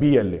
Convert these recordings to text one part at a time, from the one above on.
BLA,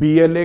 BLA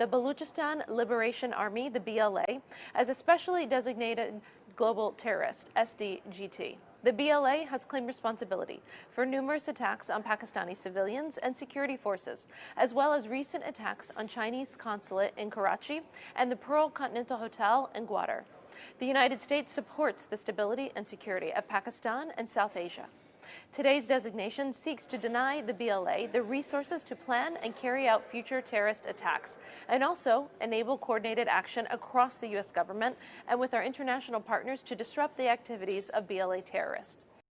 the Baluchistan Liberation Army, the BLA, as a specially designated global terrorist, SDGT. The BLA has claimed responsibility for numerous attacks on Pakistani civilians and security forces, as well as recent attacks on Chinese consulate in Karachi and the Pearl Continental Hotel in Gwadar. The United States supports the stability and security of Pakistan and South Asia. Today's designation seeks to deny the BLA the resources to plan and carry out future terrorist attacks, and also enable coordinated action across the US government and with our international partners to disrupt the activities of BLA terrorists.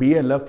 BLF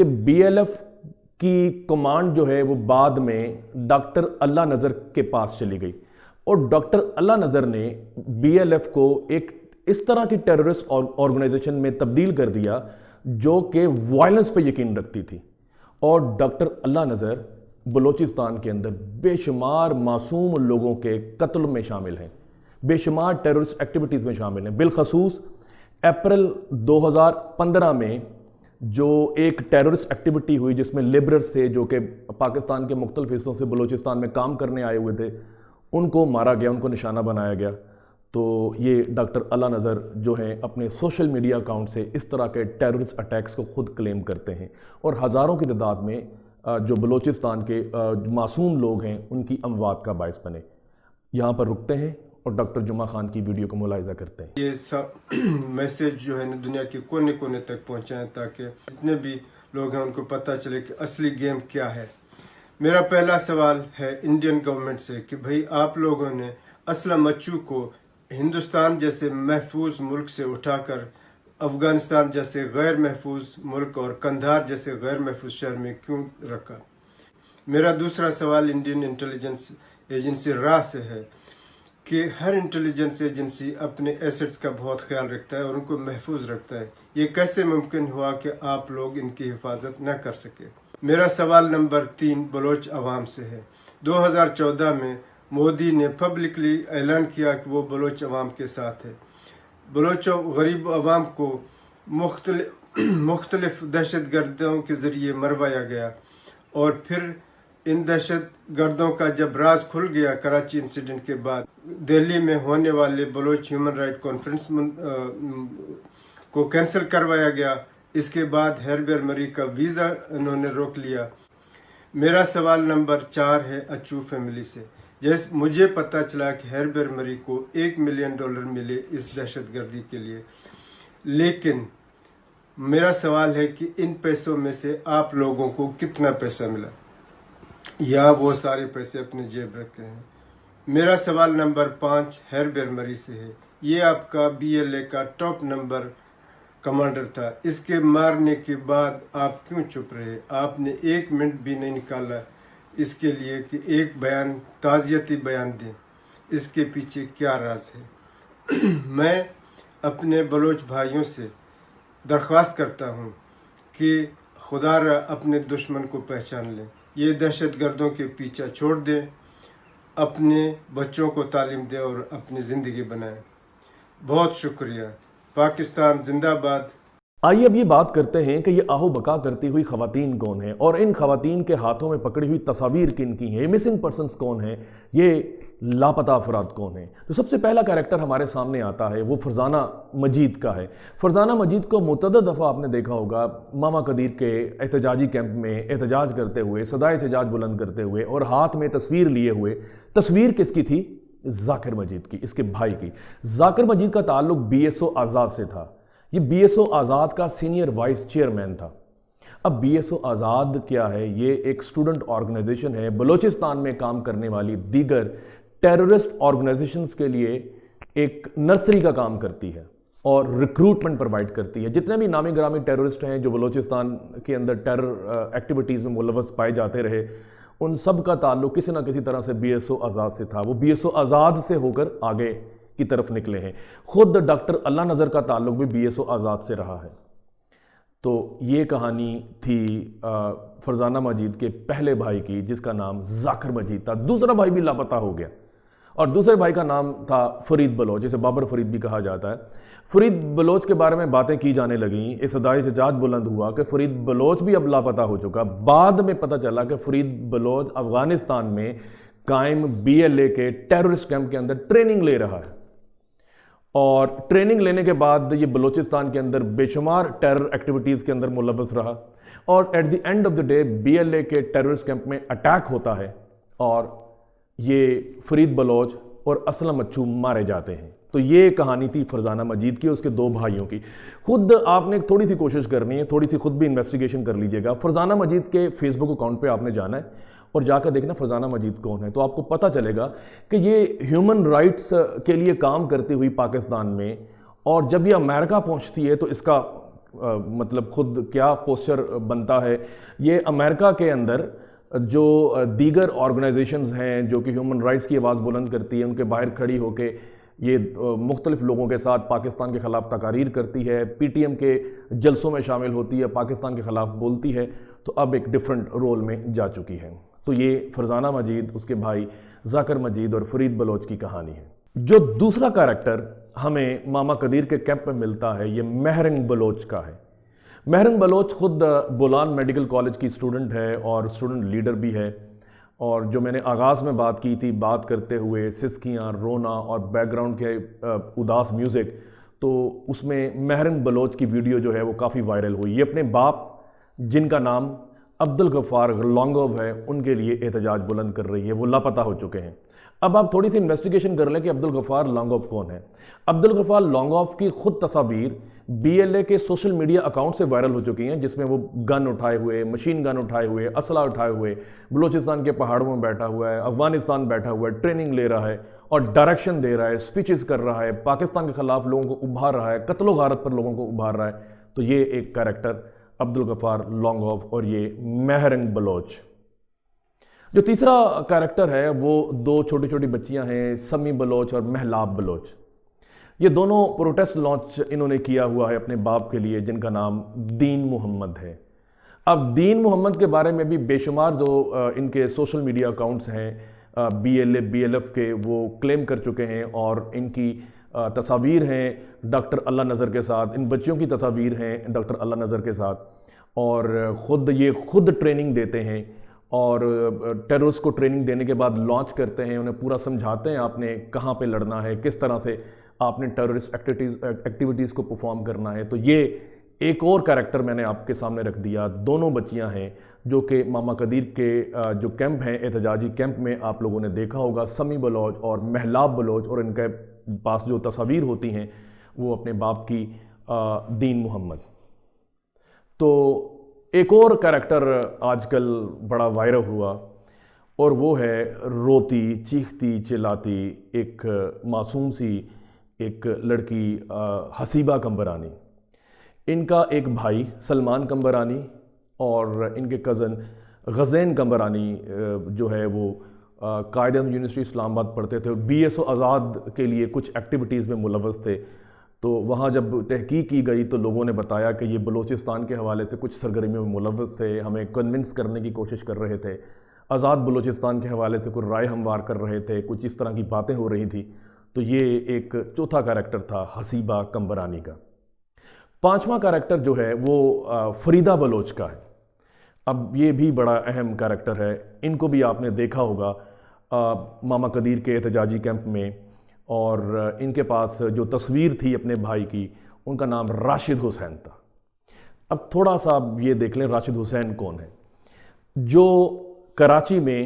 کہ BLF کی command جو ہے وہ بعد میں doctor اللہ نذر کے پاس چلی گئی، اور ڈاکٹر اللہ نذر نے BLF کو ایک اس طرح کی ٹیررسٹ آرگنائزیشن میں تبدیل کر دیا جو کہ وائلنس پہ یقین رکھتی تھی. اور ڈاکٹر اللہ نذر بلوچستان کے اندر بے شمار معصوم لوگوں کے قتل میں شامل ہیں، بے شمار ٹیررسٹ ایکٹیویٹیز میں شامل ہیں. بالخصوص اپریل 2015 میں جو ایک ٹیررسٹ ایکٹیویٹی ہوئی جس میں لیبررز تھے جو کہ پاکستان کے مختلف حصوں سے بلوچستان میں کام کرنے آئے ہوئے تھے، ان کو مارا گیا، ان کو نشانہ بنایا گیا. تو یہ ڈاکٹر اللہ نذر جو ہیں اپنے سوشل میڈیا اکاؤنٹ سے اس طرح کے ٹیررسٹ اٹیکس کو خود کلیم کرتے ہیں، اور ہزاروں کی تعداد میں جو بلوچستان کے معصوم لوگ ہیں ان کی اموات کا باعث بنے. یہاں پر رکتے ہیں اور ڈاکٹر جمعہ خان کی ویڈیو کو ملاحظہ کرتے ہیں. یہ سب میسیج جو ہے نا دنیا کے کونے کونے تک پہنچائیں تاکہ جتنے بھی لوگ ہیں ان کو پتہ چلے کہ اصلی گیم کیا ہے. میرا پہلا سوال ہے انڈین گورنمنٹ سے کہ بھئی آپ لوگوں نے اسلم مچو کو ہندوستان جیسے محفوظ ملک سے اٹھا کر افغانستان جیسے غیر محفوظ ملک اور قندھار جیسے غیر محفوظ شہر میں کیوں رکھا؟ میرا دوسرا سوال انڈین انٹیلیجنس ایجنسی را سے ہے کہ ہر انٹیلیجنس ایجنسی اپنے ایسٹس کا بہت خیال رکھتا ہے اور ان کو محفوظ رکھتا ہے. یہ کیسے ممکن ہوا کہ آپ لوگ ان کی حفاظت نہ کر سکے؟ میرا سوال نمبر 3 بلوچ عوام سے ہے. 2014 میں مودی نے پبلکلی اعلان کیا کہ وہ بلوچ عوام کے ساتھ ہے. بلوچوں غریب عوام کو مختلف دہشت گردوں کے ذریعے مروایا گیا، اور پھر ان دہشت گردوں کا جب راز کھل گیا کراچی انسیڈنٹ کے بعد، دہلی میں ہونے والے بلوچ ہیومن رائٹ کانفرنس کو کینسل کروایا گیا. اس کے بعد ہیربیر مری کا ویزا انہوں نے روک لیا. میرا سوال نمبر 4 ہے اچو فیملی سے. جیسے مجھے پتہ چلا کہ ہیربیر مری کو $1 ملین ملے اس دہشت گردی کے لیے، لیکن میرا سوال ہے کہ ان پیسوں میں سے آپ لوگوں کو کتنا پیسہ ملا، یا وہ سارے پیسے اپنے جیب رکھے ہیں؟ میرا سوال نمبر 5 ہیربیر مری سے ہے. یہ آپ کا BLA کا ٹاپ نمبر کمانڈر تھا، اس کے مارنے کے بعد آپ کیوں چپ رہے؟ آپ نے 1 منٹ بھی نہیں نکالا اس کے لیے کہ ایک بیان، تعزیتی بیان دیں. اس کے پیچھے کیا راز ہے؟ میں اپنے بلوچ بھائیوں سے درخواست کرتا ہوں کہ خدا را اپنے دشمن کو پہچان لیں، یہ دہشت گردوں کے پیچھا چھوڑ دیں، اپنے بچوں کو تعلیم دیں اور اپنی زندگی بنائیں. بہت شکریہ. پاکستان زندہ باد. آئیے اب یہ بات کرتے ہیں کہ یہ آہو بقا کرتی ہوئی خواتین کون ہیں، اور ان خواتین کے ہاتھوں میں پکڑی ہوئی تصاویر کن کی ہیں، مسنگ پرسنز کون ہیں، یہ لاپتہ افراد کون ہیں. تو سب سے پہلا کریکٹر ہمارے سامنے آتا ہے وہ فرزانہ مجید کا ہے. فرزانہ مجید کو متعدد دفعہ آپ نے دیکھا ہوگا ماما قدیر کے احتجاجی کیمپ میں احتجاج کرتے ہوئے، صدائے احتجاج بلند کرتے ہوئے، اور ہاتھ میں تصویر لیے ہوئے. تصویر کس کی تھی؟ ذاکر مجید کی، اس کے بھائی کی. ذاکر مجید کا تعلق BSO آزاد سے تھا. یہ BSO آزاد کا سینئر وائس چیئرمین تھا. اب BSO آزاد کیا ہے؟ یہ ایک سٹوڈنٹ آرگنائزیشن ہے، بلوچستان میں کام کرنے والی دیگر ٹیررسٹ آرگنائزیشنز کے لیے ایک نرسری کا کام کرتی ہے اور ریکروٹمنٹ پرووائڈ کرتی ہے. جتنے بھی نامی گرامی ٹیررسٹ ہیں جو بلوچستان کے اندر ٹیرر ایکٹیویٹیز میں ملوث پائے جاتے رہے، ان سب کا تعلق کسی نہ کسی طرح سے BSO آزاد سے تھا. وہ BSO آزاد سے ہو کر آگے کی طرف نکلے ہیں. خود ڈاکٹر اللہ نذر کا تعلق بھی BSO آزاد سے رہا ہے. تو یہ کہانی تھی فرزانہ مجید کے پہلے بھائی کی جس کا نام ذاکر مجید تھا. دوسرا بھائی بھی لاپتہ ہو گیا، اور دوسرے بھائی کا نام تھا فرید بلوچ، جسے بابر فرید بھی کہا جاتا ہے. فرید بلوچ کے بارے میں باتیں کی جانے لگیں، اس صدائے احتجاج بلند ہوا کہ فرید بلوچ بھی اب لاپتہ ہو چکا. بعد میں پتہ چلا کہ فرید بلوچ افغانستان میں قائم BLA کے ٹیررسٹ کیمپ کے اندر ٹریننگ لے رہا ہے، اور ٹریننگ لینے کے بعد یہ بلوچستان کے اندر بے شمار ٹیرر ایکٹیویٹیز کے اندر ملوث رہا، اور at the end of the day BLA کے ٹیررسٹ کیمپ میں اٹیک ہوتا ہے اور یہ فرید بلوچ اور اسلم مچو مارے جاتے ہیں. تو یہ کہانی تھی فرزانہ مجید کی، اس کے 2 بھائیوں کی. خود آپ نے تھوڑی سی کوشش کرنی ہے، تھوڑی سی خود بھی انویسٹیگیشن کر لیجئے گا. فرزانہ مجید کے فیس بک اکاؤنٹ پہ آپ نے جانا ہے اور جا کر دیکھنا فرزانہ مجید کون ہے، تو آپ کو پتہ چلے گا کہ یہ ہیومن رائٹس کے لیے کام کرتی ہوئی پاکستان میں، اور جب یہ امریکہ پہنچتی ہے تو اس کا مطلب خود کیا پوسچر بنتا ہے. یہ امریکہ کے اندر جو دیگر آرگنائزیشنز ہیں جو کہ ہیومن رائٹس کی آواز بلند کرتی ہے، ان کے باہر کھڑی ہو کے یہ مختلف لوگوں کے ساتھ پاکستان کے خلاف تقاریر کرتی ہے، پی ٹی ایم کے جلسوں میں شامل ہوتی ہے، پاکستان کے خلاف بولتی ہے، تو اب ایک ڈیفرنٹ رول میں جا چکی ہے. تو یہ فرزانہ مجید، اس کے بھائی ذاکر مجید اور فرید بلوچ کی کہانی ہے. جو دوسرا کریکٹر ہمیں ماما قدیر کے کیمپ میں ملتا ہے یہ مہرنگ بلوچ کا ہے. مہرنگ بلوچ خود بولان میڈیکل کالج کی اسٹوڈنٹ ہے اور اسٹوڈنٹ لیڈر بھی ہے. اور جو میں نے آغاز میں بات کی تھی، بات کرتے ہوئے سسکیاں، رونا اور بیک گراؤنڈ کے اداس میوزک، تو اس میں مہرنگ بلوچ کی ویڈیو جو ہے وہ کافی وائرل ہوئی. یہ اپنے باپ جن کا نام عبدالغفار لانگوف ہے ان کے لیے احتجاج بلند کر رہی ہے. وہ لاپتہ ہو چکے ہیں. اب آپ تھوڑی سی انویسٹیگیشن کر لیں کہ عبدالغفار لانگوف کون ہے. عبدالغفار لانگوف کی خود تصاویر بی ایل اے کے سوشل میڈیا اکاؤنٹ سے وائرل ہو چکی ہیں، جس میں وہ گن اٹھائے ہوئے، مشین گن اٹھائے ہوئے، اسلحہ اٹھائے ہوئے بلوچستان کے پہاڑوں میں بیٹھا ہوا ہے، افغانستان بیٹھا ہوا ہے، ٹریننگ لے رہا ہے اور ڈائریکشن دے رہا ہے، اسپیچز کر رہا ہے، پاکستان کے خلاف لوگوں کو ابھار رہا ہے، قتل و غارت پر لوگوں کو ابھار رہا ہے. تو یہ ایک کریکٹر عبدالغفار لانگوف اور یہ مہرنگ بلوچ. جو تیسرا کریکٹر ہے وہ دو چھوٹی چھوٹی بچیاں ہیں، سمی بلوچ اور مہلاب بلوچ. یہ دونوں پروٹیسٹ لانچ انہوں نے کیا ہوا ہے اپنے باپ کے لیے جن کا نام دین محمد ہے. اب دین محمد کے بارے میں بھی بے شمار جو ان کے سوشل میڈیا اکاؤنٹس ہیں B L A B L F کے، وہ کلیم کر چکے ہیں اور ان کی تصاویر ہیں ڈاکٹر اللہ نذر کے ساتھ، ان بچیوں کی تصاویر ہیں ڈاکٹر اللہ نذر کے ساتھ، اور خود ٹریننگ دیتے ہیں اور ٹیررسٹ کو ٹریننگ دینے کے بعد لانچ کرتے ہیں، انہیں پورا سمجھاتے ہیں آپ نے کہاں پہ لڑنا ہے، کس طرح سے آپ نے ٹیررسٹ ایکٹیویٹیز کو پرفارم کرنا ہے. تو یہ ایک اور کریکٹر میں نے آپ کے سامنے رکھ دیا. دونوں بچیاں ہیں جو کہ ماما قدیر کے جو کیمپ ہیں، احتجاجی کیمپ میں آپ لوگوں نے دیکھا ہوگا، سمی بلوچ اور مہلاب بلوچ، اور ان کے پاس جو تصاویر ہوتی ہیں وہ اپنے باپ کی دین محمد. تو ایک اور کریکٹر آج کل بڑا وائرل ہوا اور وہ ہے روتی چیختی چلاتی ایک معصوم سی ایک لڑکی حسیبہ قمبرانی. ان کا ایک بھائی سلمان قمبرانی اور ان کے کزن غزین قمبرانی جو ہے وہ قائد اعظم یونیورسٹی اسلام آباد پڑھتے تھے اور بی ایس او آزاد کے لیے کچھ ایکٹیویٹیز میں ملوث تھے. تو وہاں جب تحقیق کی گئی تو لوگوں نے بتایا کہ یہ بلوچستان کے حوالے سے کچھ سرگرمیوں میں ملوث تھے، ہمیں کنونس کرنے کی کوشش کر رہے تھے، آزاد بلوچستان کے حوالے سے کوئی رائے ہموار کر رہے تھے، کچھ اس طرح کی باتیں ہو رہی تھی. تو یہ ایک چوتھا کریکٹر تھا حسیبہ قمبرانی کا. پانچواں کریکٹر جو ہے وہ فریدہ بلوچ کا ہے. اب یہ بھی بڑا اہم کریکٹر ہے. ان کو بھی آپ نے دیکھا ہوگا ماما قدیر کے احتجاجی کیمپ میں، اور ان کے پاس جو تصویر تھی اپنے بھائی کی، ان کا نام راشد حسین تھا. اب تھوڑا سا آپ یہ دیکھ لیں راشد حسین کون ہے. جو کراچی میں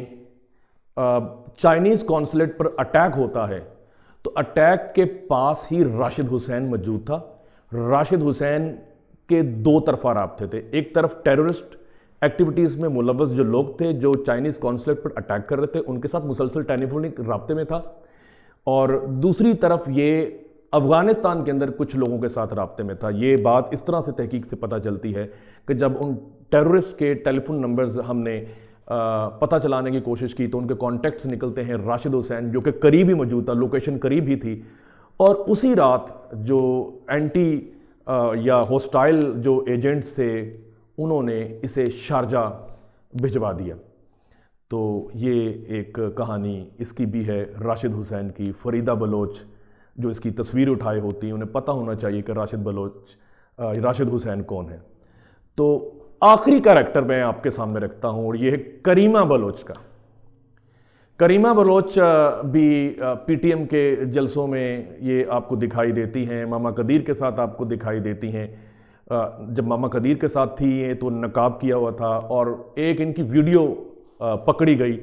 چائنیز کونسلیٹ پر اٹیک ہوتا ہے تو اٹیک کے پاس ہی راشد حسین موجود تھا. راشد حسین کے دو طرفہ رابطے تھے. ایک طرف ٹیررسٹ ایکٹیویٹیز میں ملوث جو لوگ تھے جو چائنیز کونسلیٹ پر اٹیک کر رہے تھے، ان کے ساتھ مسلسل ٹیلیفونک رابطے میں تھا، اور دوسری طرف یہ افغانستان کے اندر کچھ لوگوں کے ساتھ رابطے میں تھا. یہ بات اس طرح سے تحقیق سے پتہ چلتی ہے کہ جب ان ٹیررسٹ کے ٹیلی فون نمبرز ہم نے پتہ چلانے کی کوشش کی تو ان کے کانٹیکٹس نکلتے ہیں راشد حسین جو کہ قریب ہی موجود تھا، لوکیشن قریب ہی تھی، اور اسی رات جو اینٹی یا ہوسٹائل جو ایجنٹس تھے انہوں نے اسے شارجہ بھجوا دیا. تو یہ ایک کہانی اس کی بھی ہے راشد حسین کی. فریدہ بلوچ جو اس کی تصویر اٹھائے ہوتی ہیں، انہیں پتہ ہونا چاہیے کہ راشد حسین کون ہے. تو آخری کریکٹر میں آپ کے سامنے رکھتا ہوں اور یہ ہے کریمہ بلوچ کا. کریمہ بلوچ بھی پی ٹی ایم کے جلسوں میں یہ آپ کو دکھائی دیتی ہیں، ماما قدیر کے ساتھ آپ کو دکھائی دیتی ہیں. جب ماما قدیر کے ساتھ تھی یہ تو نقاب کیا ہوا تھا، اور ایک ان کی ویڈیو پکڑی گئی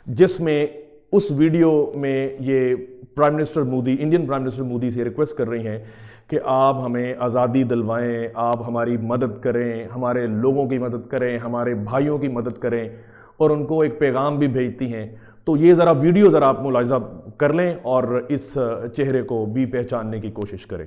جس میں اس ویڈیو میں یہ prime minister Modi, Indian prime minister Modi سے ریکویسٹ کر رہی ہیں کہ آپ ہمیں آزادی دلوائیں، آپ ہماری مدد کریں، ہمارے لوگوں کی مدد کریں، ہمارے بھائیوں کی مدد کریں، اور ان کو ایک پیغام بھی بھیجتی ہیں. تو یہ ذرا ویڈیو ذرا آپ ملاحظہ کر لیں اور اس چہرے کو بھی پہچاننے کی کوشش کریں.